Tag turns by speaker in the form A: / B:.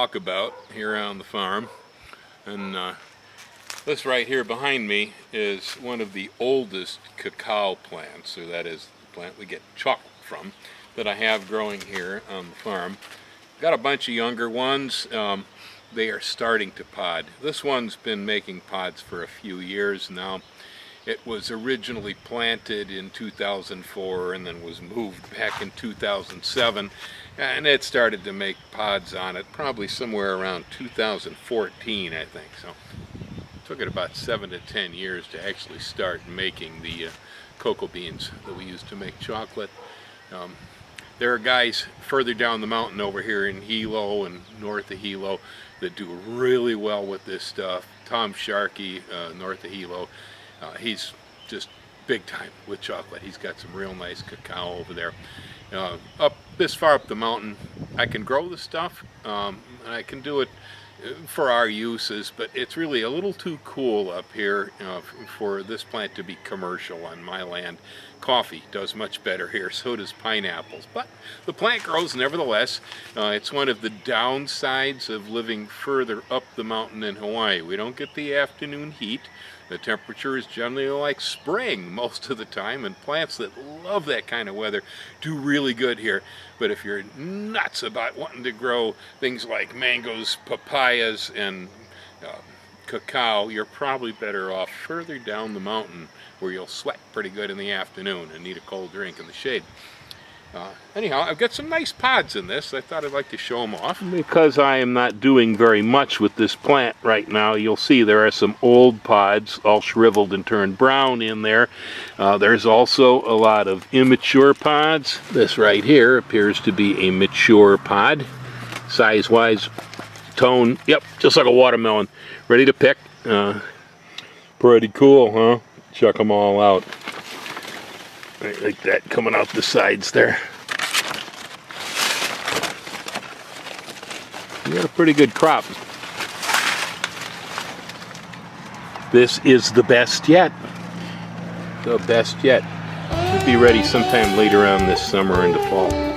A: walkabout here on the farm, and this right here behind me is one of the oldest cacao plants, or that is the plant we get chocolate from, that I have growing here on the farm. Got a bunch of younger ones. They are starting to pod. This one's been making pods for a few years now. It was originally planted in 2004 and then was moved back in 2007, and it started to make pods on it probably somewhere around 2014, I think. So it took it about 7 to 10 years to actually start making the cocoa beans that we use to make chocolate. There are guys further down the mountain over here in Hilo and north of Hilo that do really well with this stuff. Tom Sharkey, north of Hilo, he's just big time with chocolate. He's got some real nice cacao over there. Up this far up the mountain, I can grow the stuff. I can do it for our uses, but it's really a little too cool up here for this plant to be commercial on my land. Coffee does much better here, so does pineapples, but the plant grows nevertheless. It's one of the downsides of living further up the mountain in Hawaii. We don't get the afternoon heat. The temperature is generally like spring most of the time, and plants that love that kind of weather do really good here. But if you're nuts about wanting to grow things like mangoes, papayas, and cacao, you're probably better off further down the mountain where you'll sweat pretty good in the afternoon and need a cold drink in the shade. Anyhow, I've got some nice pods in this. I thought I'd like to show them off. Because I am not doing very much with this plant right now, you'll see there are some old pods all shriveled and turned brown in there. There's also a lot of immature pods. This right here appears to be a mature pod. Size-wise, tone, yep, just like a watermelon. Ready to pick. Pretty cool, huh? Check them all out. Right, like that, coming out the sides there. You got a pretty good crop. This is the best yet. The best yet. Should be ready sometime later on this summer into fall.